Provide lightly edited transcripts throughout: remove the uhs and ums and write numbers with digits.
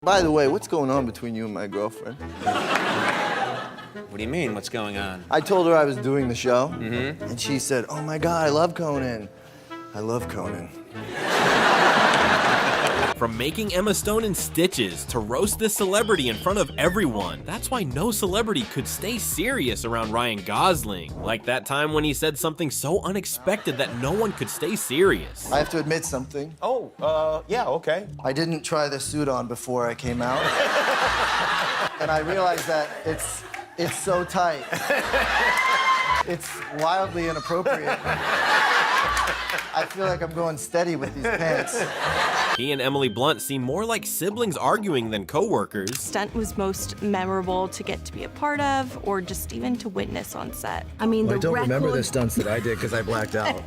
By the way, what's going on between you and my girlfriend? What do you mean, what's going on? I told her I was doing the show, and she said, oh my God, I love Conan. I love Conan. From making Emma Stone in stitches to roast this celebrity in front of everyone. That's why no celebrity could stay serious around Ryan Gosling. Like that time when he said something so unexpected that no one could stay serious. I have to admit something. Oh, yeah, okay. I didn't try the suit on before I came out. And I realized that it's so tight. It's wildly inappropriate. I feel like I'm going steady with these pants. He and Emily Blunt seem more like siblings arguing than co-workers. Stunt was most memorable to get to be a part of, or just even to witness on set? I mean, I don't remember the stunts that I did because I blacked out.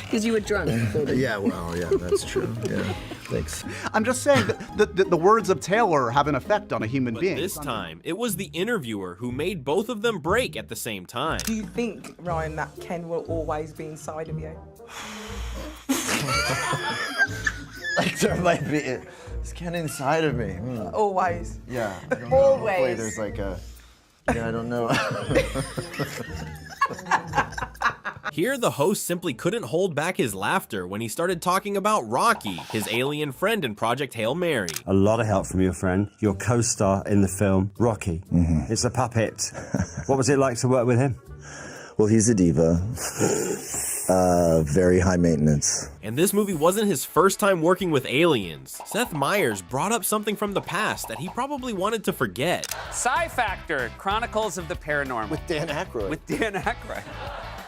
Because you were drunk. Yeah, well, yeah, that's true. Yeah, thanks. I'm just saying that the words of Taylor have an effect on a human But being. this time, it was the interviewer who made both of them break at the same time. Do you think, Ryan, that Ken will always be inside of you? Like there might be, it's Ken inside of me. Always. Yeah. I don't know. Always. Hopefully there's like a, yeah, I don't know. Here, the host simply couldn't hold back his laughter when he started talking about Rocky, his alien friend in Project Hail Mary. A lot of help from your friend, your co-star in the film, Rocky. It's a puppet. What was it like to work with him? Well, he's a diva. Very high maintenance. And this movie wasn't his first time working with aliens. Seth Meyers brought up something from the past that he probably wanted to forget. Sci Factor, Chronicles of the Paranormal. With Dan Aykroyd. With Dan Aykroyd.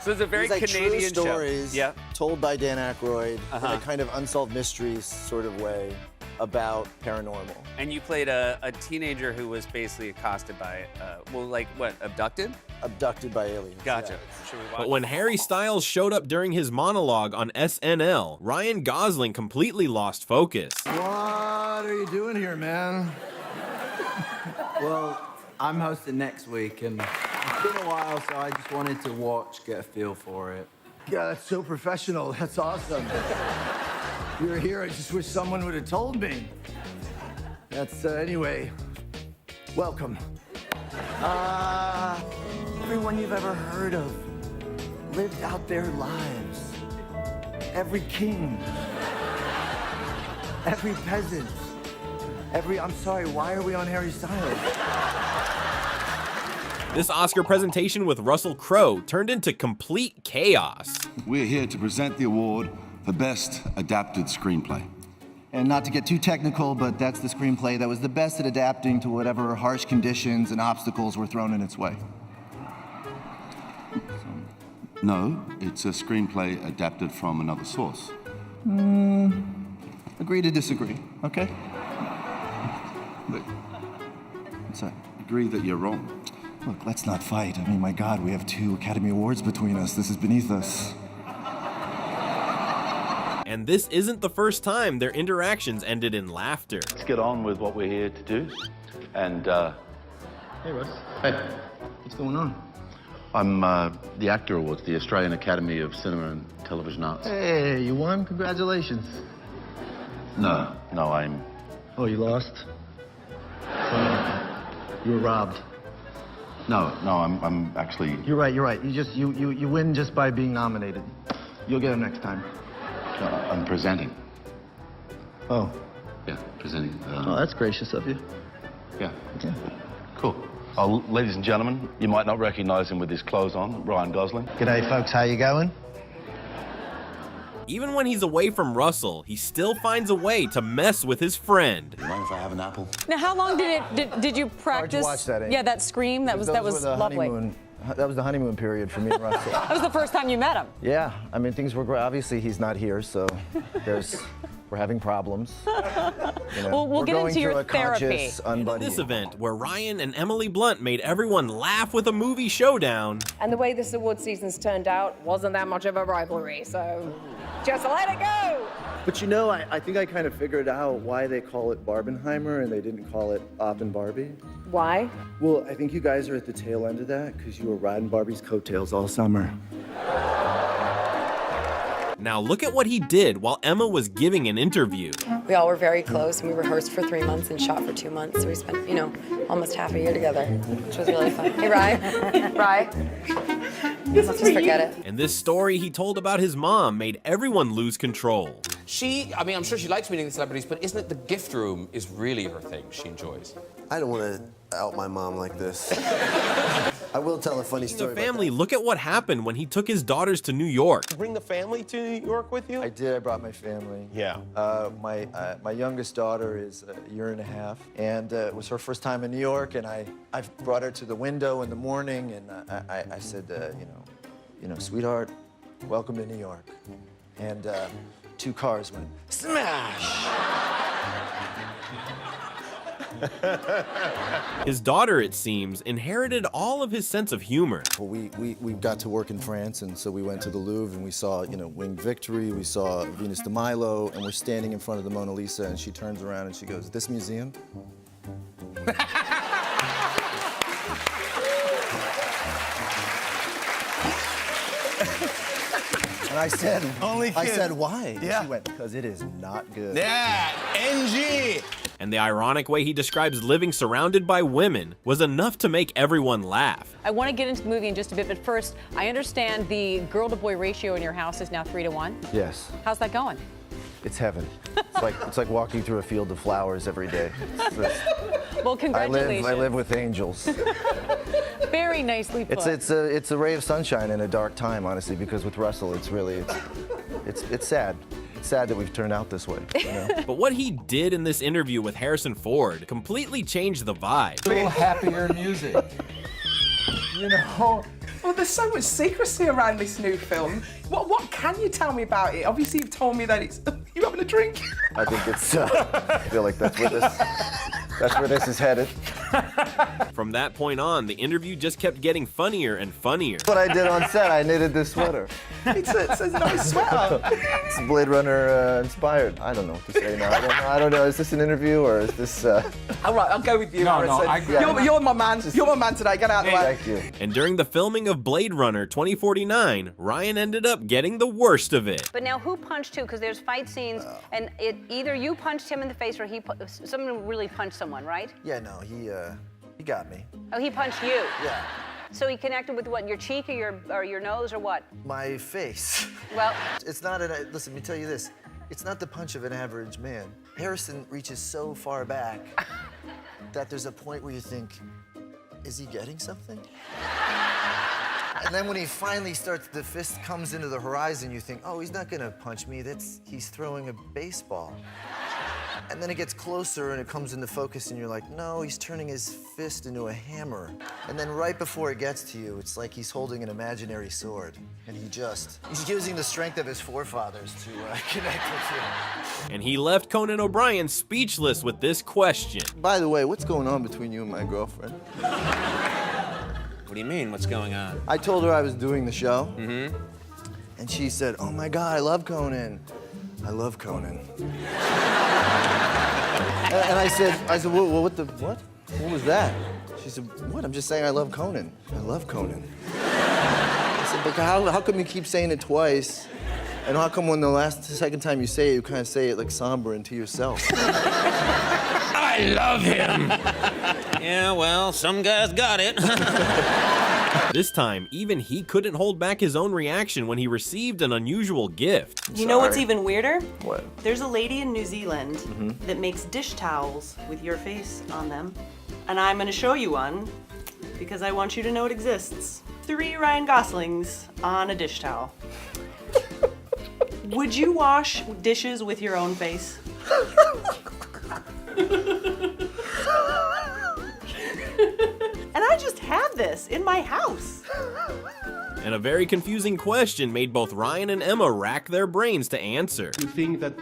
So it's a very It's like Canadian true stories show. told by Dan Aykroyd in a kind of unsolved mysteries sort of way about paranormal. And you played a teenager who was basically accosted by, abducted? Abducted by aliens. Gotcha. Yeah. Should we watch? But when Harry Styles showed up during his monologue on SNL, Ryan Gosling completely lost focus. What are you doing here, man? Well, I'm hosting next week, and it's been a while, so I just wanted to watch, get a feel for it. Yeah, that's so professional. That's awesome. You're here. I just wish someone would have told me. That's, anyway, welcome. Everyone you've ever heard of lived out their lives. Every king, every peasant, I'm sorry, why are we on Harry Styles? This Oscar presentation with Russell Crowe turned into complete chaos. We're here to present the award for Best Adapted Screenplay. And not to get too technical, but that's the screenplay that was the best at adapting to whatever harsh conditions and obstacles were thrown in its way. No, it's a screenplay adapted from another source. Agree to disagree, okay? Look, what's that? Agree that you're wrong. Look, let's not fight. I mean, my God, we have 2 Academy Awards between us. This is beneath us. And this isn't the first time their interactions ended in laughter. Let's get on with what we're here to do. And, Hey, Russ. hey, What's going on? I'm the Actor Awards, the Australian Academy of Cinema and Television Arts. Hey, you won? Congratulations. No, I'm... Oh, you lost? You were robbed. No, I'm actually... You're right. You win just by being nominated. You'll get them next time. No, I'm presenting. Oh. Yeah, presenting. Oh, that's gracious of you. Yeah. Cool. Oh, ladies and gentlemen, you might not recognize him with his clothes on, Ryan Gosling. G'day, folks. How you going? Even when he's away from Russell, he still finds a way to mess with his friend. You mind if I have an apple? Now, how long did you practice? Hard to watch that, eh? Yeah, that scream. That was lovely. That was the honeymoon period for me and Russell. That was the first time you met him. Yeah, I mean, things were great. Obviously, he's not here, so we're having problems. You know, We'll get into your therapy. And at this event, where Ryan and Emily Blunt made everyone laugh with a movie showdown. And the way this award season's turned out wasn't that much of a rivalry, so just let it go. But you know, I think I kind of figured out why they call it Barbenheimer and they didn't call it Op and Barbie. Why? Well, I think you guys are at the tail end of that because you were riding Barbie's coattails all summer. Now look at what he did while Emma was giving an interview. We all were very close, and we rehearsed for 3 months and shot for 2 months. So we spent, you know, almost half a year together, which was really fun. Hey, Rye. Let's just forget it. And this story he told about his mom made everyone lose control. I mean, I'm sure she likes meeting the celebrities, but isn't it the gift room is really her thing she enjoys? I don't want to out my mom like this. I will tell a funny story. The family, look at what happened when he took his daughters to New York. Bring the family to New York with you? I did. I brought my family. Yeah. My youngest daughter is a year and a half, and it was her first time in New York. And I brought her to the window in the morning, and I said, you know, sweetheart, welcome to New York. And 2 cars went smash. His daughter, it seems, inherited all of his sense of humor. Well, we got to work in France, and so we went to the Louvre, and we saw, you know, Winged Victory, we saw Venus de Milo, and we're standing in front of the Mona Lisa, and she turns around and she goes, "This museum?" And I said, why? Yeah. She went, because it is not good. Yeah, NG. And the ironic way he describes living surrounded by women was enough to make everyone laugh. I want to get into the movie in just a bit, but first, I understand the girl-to-boy ratio in your house is now 3 to 1. Yes. How's that going? It's heaven. It's like walking through a field of flowers every day. Well, congratulations. I live with angels. Very nicely put. It's a ray of sunshine in a dark time, honestly, because with Russell, it's sad. It's sad that we've turned out this way. You know? But what he did in this interview with Harrison Ford completely changed the vibe. A little happier music. You know, well, there's so much secrecy around this new film. What can you tell me about it? Obviously, you've told me that it's you having a drink. I think it's. I feel like that's where this is headed. From that point on, the interview just kept getting funnier and funnier. What I did on set, I knitted this sweater. It's a nice sweater. It's Blade Runner inspired. I don't know what to say now. I don't know. Is this an interview or is this? All right, I'll go with you, Harrison. You're my man. You're my man today. Get out of the way. Thank you. And during the filming of Blade Runner 2049, Ryan ended up getting the worst of it. But now who punched who? Because there's fight scenes, and either you punched him in the face or someone really punched someone, right? Yeah, no, he got me. Oh, he punched you? Yeah. So he connected with what, your cheek or your nose or what? My face. Well, it's not listen, let me tell you this. It's not the punch of an average man. Harrison reaches so far back that there's a point where you think, is he getting something? And then when he finally starts, the fist comes into the horizon, you think, oh, he's not gonna punch me, he's throwing a baseball. And then it gets closer and it comes into focus and you're like, no, he's turning his fist into a hammer. And then right before it gets to you, it's like he's holding an imaginary sword. And he's using the strength of his forefathers to connect with you. And he left Conan O'Brien speechless with this question. By the way, what's going on between you and my girlfriend? What do you mean, what's going on? I told her I was doing the show. Mm-hmm. And she said, oh my God, I love Conan. I love Conan. And I said, well, what was that? She said, what? I'm just saying I love Conan. I love Conan. I said, but how come you keep saying it twice? And how come when the second time you say it, you kind of say it like somber and to yourself? I love him. Yeah, well, some guys got it. This time, even he couldn't hold back his own reaction when he received an unusual gift. You know what's even weirder? What? There's a lady in New Zealand that makes dish towels with your face on them. And I'm gonna show you one because I want you to know it exists. 3 Ryan Goslings on a dish towel. Would you wash dishes with your own face? And I just have this in my house. And a very confusing question made both Ryan and Emma rack their brains to answer. You think that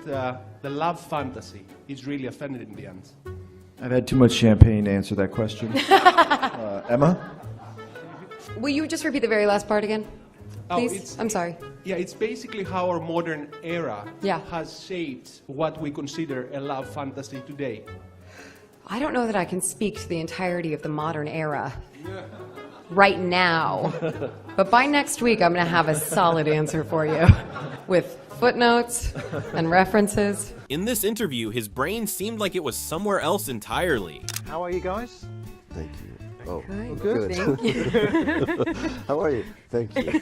the love fantasy is really offended in the end? I've had too much champagne to answer that question. Emma? Will you just repeat the very last part again? Please? I'm sorry. Yeah, it's basically how our modern era has shaped what we consider a love fantasy today. I don't know that I can speak to the entirety of the modern era right now. But by next week, I'm going to have a solid answer for you with footnotes and references. In this interview, his brain seemed like it was somewhere else entirely. How are you guys? Thank you. Oh, Good. Thank you. How are you? Thank you.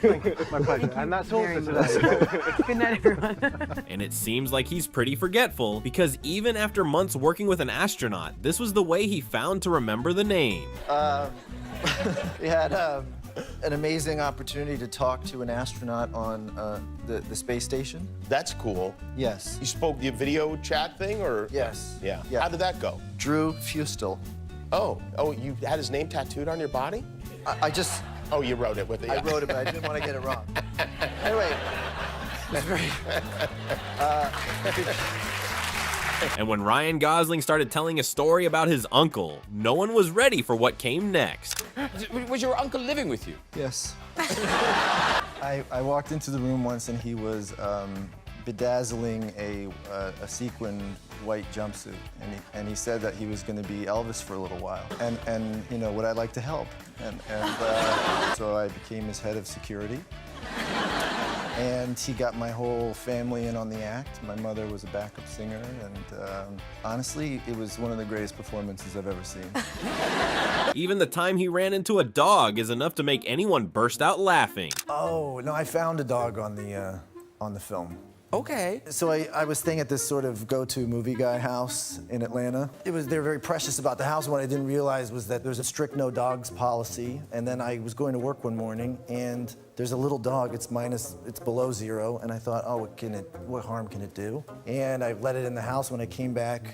My pleasure. And that's all for today. Good night, everyone. And it seems like he's pretty forgetful, because even after months working with an astronaut, this was the way he found to remember the name. We had an amazing opportunity to talk to an astronaut on the space station. That's cool. Yes. You spoke the video chat thing, or? Yes. Yeah. Yeah. How did that go? Drew Fustel. Oh, you had his name tattooed on your body? I just... Oh, you wrote it with it. I wrote it, but I didn't want to get it wrong. Anyway, it was very... And when Ryan Gosling started telling a story about his uncle, no one was ready for what came next. Was your uncle living with you? Yes. I walked into the room once and he was bedazzling a sequin white jumpsuit, and he said that he was going to be Elvis for a little while, and you know, would I like to help? And so I became his head of security. And he got my whole family in on the act. My mother was a backup singer, and honestly, it was one of the greatest performances I've ever seen. Even the time he ran into a dog is enough to make anyone burst out laughing. Oh, no, I found a dog on the film. Okay. So I was staying at this sort of go-to movie guy house in Atlanta. They were very precious about the house. What I didn't realize was that there's a strict no dogs policy. And then I was going to work one morning, and there's a little dog. It's below 0, and I thought, oh, what harm can it do? And I let it in the house. When I came back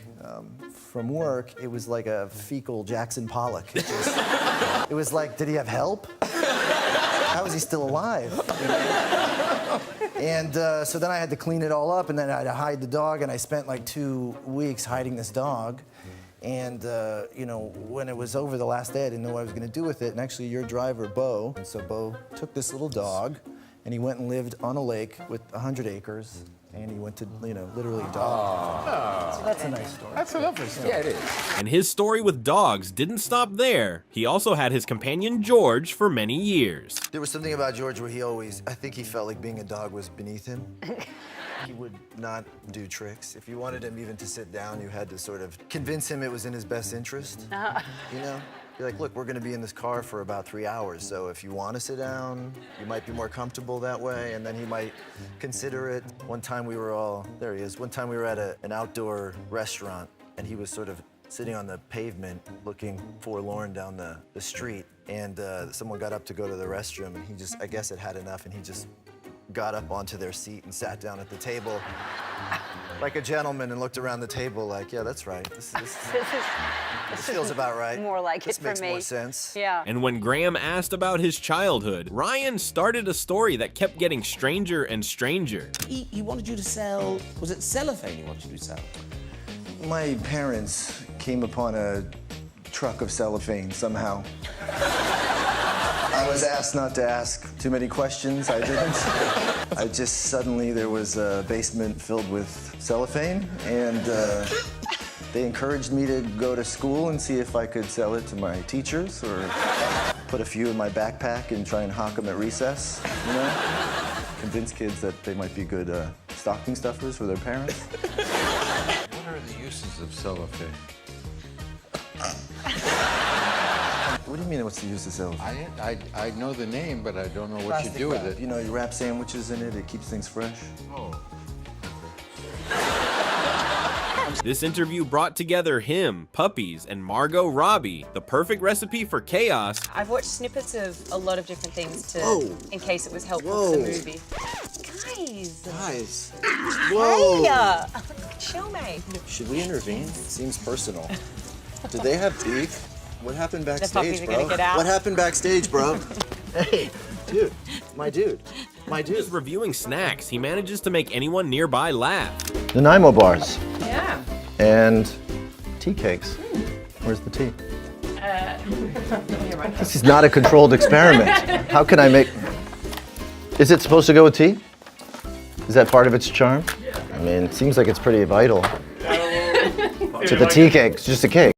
from work, it was like a fecal Jackson Pollock. It was like, did he have help? How is he still alive? You know? And so then I had to clean it all up, and then I had to hide the dog, and I spent like 2 weeks hiding this dog. And you know, when it was over the last day, I didn't know what I was going to do with it. And actually, your driver, Bo, and so Bo took this little dog, and he went and lived on a lake with 100 acres. And he went to, you know, literally dog. So that's a nice story. That's a lovely story. Yeah, it is. And his story with dogs didn't stop there. He also had his companion George for many years. There was something about George where I think he felt like being a dog was beneath him. He would not do tricks. If you wanted him even to sit down, you had to sort of convince him it was in his best interest. You know? You're like, look, we're gonna be in this car for about 3 hours, so if you want to sit down, you might be more comfortable that way, and then he might consider it. One time we were there he is. One time we were at an outdoor restaurant, and he was sort of sitting on the pavement looking forlorn down the street, and someone got up to go to the restroom, and he just, I guess it had enough, and he just got up onto their seat and sat down at the table like a gentleman and looked around the table like, yeah, that's right. This feels about right. More like this it for makes me. more sense. Yeah. And when Graham asked about his childhood, Ryan started a story that kept getting stranger and stranger. He wanted you to sell, was it cellophane he wanted you to sell? My parents came upon a truck of cellophane somehow. I was asked not to ask too many questions. I didn't. Suddenly there was a basement filled with cellophane, and they encouraged me to go to school and see if I could sell it to my teachers or put a few in my backpack and try and hawk them at recess, you know? Convince kids that they might be good stocking stuffers for their parents. What are the uses of cellophane? What do you mean, what's the use of cellophane? I know the name, but I don't know what you do with it. You know, you wrap sandwiches in it, it keeps things fresh. Oh. This interview brought together him, puppies, and Margot Robbie, the perfect recipe for chaos. I've watched snippets of a lot of different things in case it was helpful Whoa. for the movie. Guys. Whoa. Hey, chill, mate. Should we intervene? It seems personal. Did they have beef? What happened puppies backstage, are bro? gonna get out. What happened backstage, bro? Hey, dude. My dude. Just reviewing snacks, he manages to make anyone nearby laugh. Nanaimo bars. Yeah. And tea cakes. Where's the tea? This is not a controlled experiment. How can I make... Is it supposed to go with tea? Is that part of its charm? I mean, it seems like it's pretty vital to the tea cake. It's just a cake.